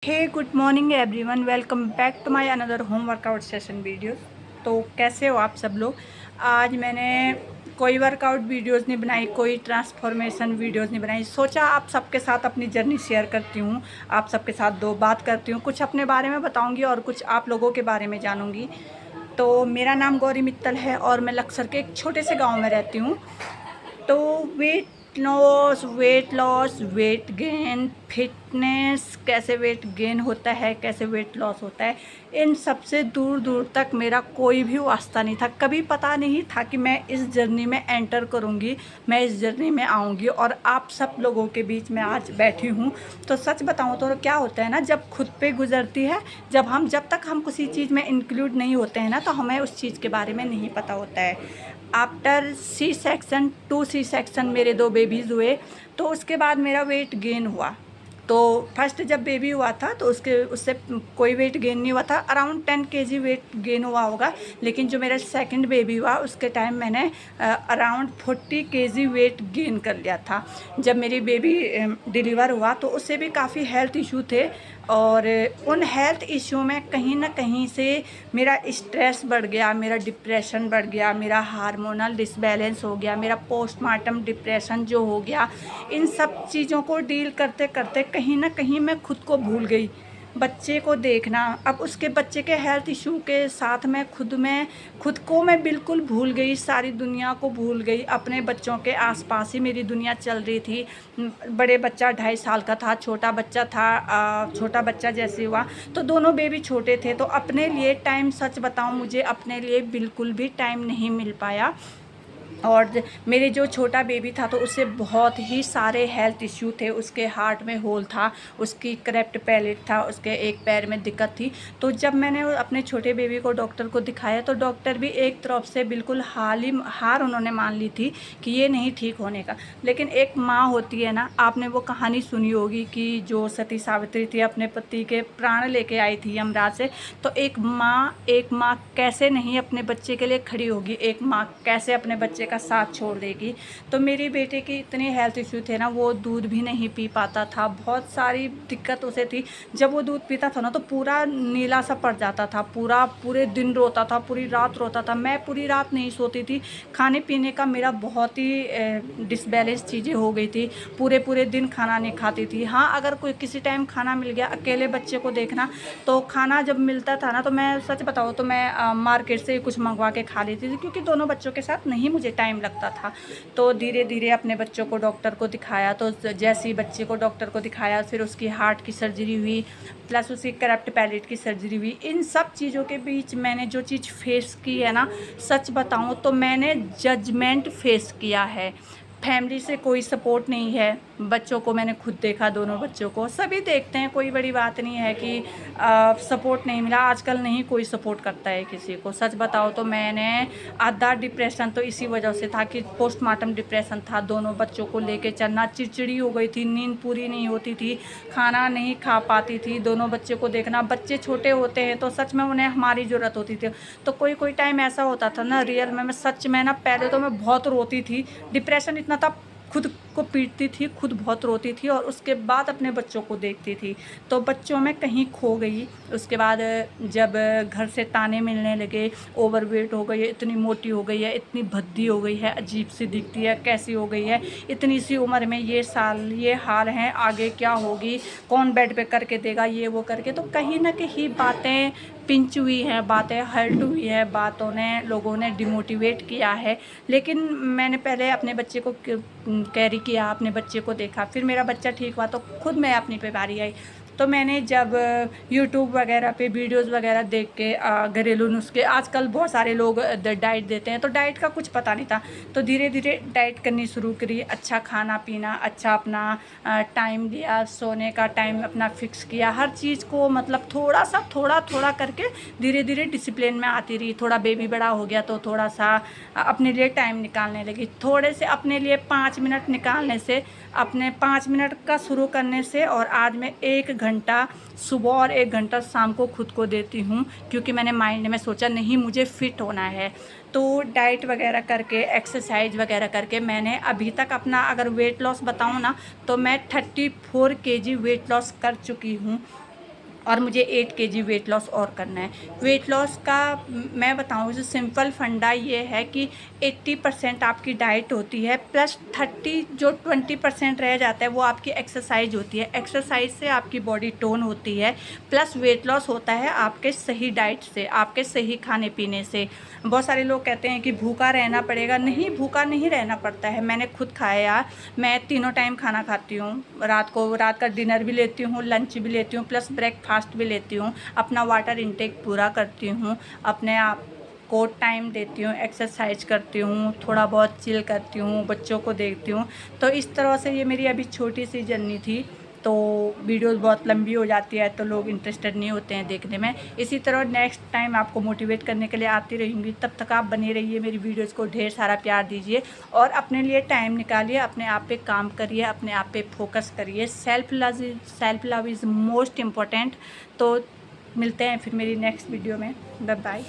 Hey good morning everyone, welcome back to my another home workout session video. तो कैसे हो आप सब लोग। आज मैंने कोई वर्कआउट वीडियोस नहीं बनाई, कोई ट्रांसफॉर्मेशन वीडियोस नहीं बनाई। सोचा आप सबके साथ अपनी जर्नी शेयर करती हूँ, आप सबके साथ दो बात करती हूँ, कुछ अपने बारे में बताऊँगी और कुछ आप लोगों के बारे में जानूँगी। तो मेरा नाम गौरी मित्तल है और मैं लक्सर के एक छोटे से गाँव में रहती हूँ। तो weight loss, weight gain, fitness, कैसे वेट गेन होता है, कैसे वेट लॉस होता है, इन सब से दूर दूर तक मेरा कोई भी वास्ता नहीं था। कभी पता नहीं था कि मैं इस जर्नी में एंटर करूंगी, मैं इस जर्नी में आऊंगी और आप सब लोगों के बीच में आज बैठी हूँ। तो सच बताऊँ तो क्या होता है ना, जब खुद पे गुजरती है, जब तक हम किसी चीज़ में इंक्लूड नहीं होते हैं ना, तो हमें उस चीज़ के बारे में नहीं पता होता है। After C section, 2 C section मेरे 2 बेबीज़ हुए। तो उसके बाद मेरा वेट गेन हुआ। तो फर्स्ट जब बेबी हुआ था तो उससे कोई वेट गेन नहीं हुआ था, अराउंड 10 kg वेट गेन हुआ होगा। लेकिन जो मेरा सेकंड बेबी हुआ उसके टाइम मैंने अराउंड 40 kg वेट गेन कर लिया था। जब मेरी बेबी डिलीवर हुआ तो उससे भी काफ़ी हेल्थ इशू थे और उन हेल्थ इशू में कहीं ना कहीं से मेरा स्ट्रेस बढ़ गया, मेरा डिप्रेशन बढ़ गया, मेरा हार्मोनल डिसबैलेंस हो गया, मेरा पोस्टमार्टम डिप्रेशन जो हो गया। इन सब चीज़ों को डील करते करते कहीं ना कहीं मैं खुद को भूल गई, बच्चे को देखना। अब उसके बच्चे के हेल्थ इशू के साथ मैं खुद को मैं बिल्कुल भूल गई, सारी दुनिया को भूल गई। अपने बच्चों के आसपास ही मेरी दुनिया चल रही थी। बड़े बच्चा 2.5 साल का था, छोटा बच्चा जैसे हुआ तो दोनों बेबी छोटे थे। तो अपने लिए टाइम, सच बताऊं, मुझे अपने लिए बिल्कुल भी टाइम नहीं मिल पाया। और मेरे जो छोटा बेबी था तो उससे बहुत ही सारे हेल्थ इश्यू थे। उसके हार्ट में होल था, उसकी क्रेप्ट पैलेट था, उसके एक पैर में दिक्कत थी। तो जब मैंने अपने छोटे बेबी को डॉक्टर को दिखाया तो डॉक्टर भी एक तरफ से बिल्कुल हार उन्होंने मान ली थी कि ये नहीं ठीक होने का। लेकिन एक माँ होती है ना, आपने वो कहानी सुनी होगी कि जो सती सावित्री थी, अपने पति के प्राण लेके आई थी यमराज से। तो एक माँ कैसे नहीं अपने बच्चे के लिए खड़ी होगी, एक माँ कैसे अपने बच्चे का साथ छोड़ देगी। तो मेरी बेटे की इतने हेल्थ इशू थे ना, वो दूध भी नहीं पी पाता था, बहुत सारी दिक्कत उसे थी। जब वो दूध पीता था ना तो पूरा नीला सा पड़ जाता था, पूरे दिन रोता था, पूरी रात रोता था। मैं पूरी रात नहीं सोती थी। खाने पीने का मेरा बहुत ही डिसबैलेंस चीज़ें हो गई थी, पूरे पूरे दिन खाना नहीं खाती थी। हाँ, अगर कोई किसी टाइम खाना मिल गया, अकेले बच्चे को देखना, तो खाना जब मिलता था ना तो मैं सच बताऊँ तो मैं मार्केट से कुछ मंगवा के खा लेती थी, क्योंकि दोनों बच्चों के साथ नहीं मुझे टाइम लगता था। तो धीरे धीरे अपने बच्चों को डॉक्टर को दिखाया। तो जैसे ही बच्चे को डॉक्टर को दिखाया, फिर उसकी हार्ट की सर्जरी हुई, प्लस उसकी करप्ट पैलेट की सर्जरी हुई। इन सब चीज़ों के बीच मैंने जो चीज़ फेस की है ना, सच बताऊँ तो मैंने जजमेंट फेस किया है। फैमिली से कोई सपोर्ट नहीं है। बच्चों को मैंने खुद देखा, दोनों बच्चों को, सभी देखते हैं, कोई बड़ी बात नहीं है कि सपोर्ट नहीं मिला। आजकल नहीं कोई सपोर्ट करता है किसी को। सच बताओ तो मैंने आधा डिप्रेशन तो इसी वजह से था कि पोस्टमार्टम डिप्रेशन था। दोनों बच्चों को लेके चलना, चिड़चिड़ी हो गई थी, नींद पूरी नहीं होती थी, खाना नहीं खा पाती थी, दोनों बच्चे को देखना। बच्चे छोटे होते हैं तो सच में उन्हें हमारी ज़रूरत होती थी। तो कोई कोई टाइम ऐसा होता था ना, रियल में मैं सच में ना, पहले तो मैं बहुत रोती थी, डिप्रेशन इतना था, खुद को पीटती थी, खुद बहुत रोती थी और उसके बाद अपने बच्चों को देखती थी तो बच्चों में कहीं खो गई। उसके बाद जब घर से ताने मिलने लगे, ओवरवेट हो गई है, इतनी मोटी हो गई है, इतनी भद्दी हो गई है, अजीब सी दिखती है, कैसी हो गई है, इतनी सी उम्र में ये हाल हैं, आगे क्या होगी, कौन बेड पे करके देगा, ये वो करके। तो कहीं ना कहीं बातें पिंच हुई हैं, बातें हर्ट हुई है, बातों ने, लोगों ने डिमोटिवेट किया है। लेकिन मैंने पहले अपने बच्चे को कैरी किया, अपने बच्चे को देखा, फिर मेरा बच्चा ठीक हुआ तो खुद मैं अपनी पे बारी आई। तो मैंने जब यूट्यूब वगैरह पे वीडियोस वगैरह देख के घरेलू नुस्खे, आजकल बहुत सारे लोग डाइट देते हैं, तो डाइट का कुछ पता नहीं था। तो धीरे धीरे डाइट करनी शुरू करी, अच्छा खाना पीना, अच्छा अपना टाइम दिया, सोने का टाइम अपना फिक्स किया, हर चीज़ को मतलब थोड़ा थोड़ा करके धीरे धीरे डिसिप्लिन में आती रही। थोड़ा बेबी बड़ा हो गया तो थोड़ा सा अपने लिए टाइम निकालने लगी। थोड़े से अपने लिए 5 मिनट निकालने से, अपने 5 मिनट का शुरू करने से, और आज मैं 1 घंटा सुबह और 1 घंटा शाम को खुद को देती हूँ, क्योंकि मैंने माइंड में सोचा नहीं, मुझे फिट होना है। तो डाइट वगैरह करके, एक्सरसाइज वगैरह करके मैंने अभी तक अपना, अगर वेट लॉस बताऊँ ना, तो मैं 34 kg वेट लॉस कर चुकी हूँ। और मुझे 8 केजी वेट लॉस और करना है। वेट लॉस का मैं बताऊँ जो सिंपल फंडा ये है कि 80% आपकी डाइट होती है, प्लस 20% रह जाता है वो आपकी एक्सरसाइज होती है। एक्सरसाइज से आपकी बॉडी टोन होती है, प्लस वेट लॉस होता है आपके सही डाइट से, आपके सही खाने पीने से। बहुत सारे लोग कहते हैं कि भूखा रहना पड़ेगा, नहीं भूखा नहीं रहना पड़ता है। मैंने खुद खाया यार, मैं तीनों टाइम खाना खाती हूँ, रात का डिनर भी लेती हूँ, लंच भी लेती हूँ, प्लस ब्रेकफास्ट भी लेती हूँ, अपना वाटर इनटेक पूरा करती हूँ, अपने आप को टाइम देती हूँ, एक्सरसाइज करती हूँ, थोड़ा बहुत चिल करती हूँ, बच्चों को देखती हूँ। तो इस तरह से ये मेरी अभी छोटी सी जर्नी थी। तो वीडियोस बहुत लंबी हो जाती है तो लोग इंटरेस्टेड नहीं होते हैं देखने में। इसी तरह नेक्स्ट टाइम आपको मोटिवेट करने के लिए आती रहूँगी। तब तक आप बने रहिए, मेरी वीडियोस को ढेर सारा प्यार दीजिए और अपने लिए टाइम निकालिए, अपने आप पे काम करिए, अपने आप पे फोकस करिए। Self love is most important. तो मिलते हैं फिर मेरी नेक्स्ट वीडियो में। Bye bye.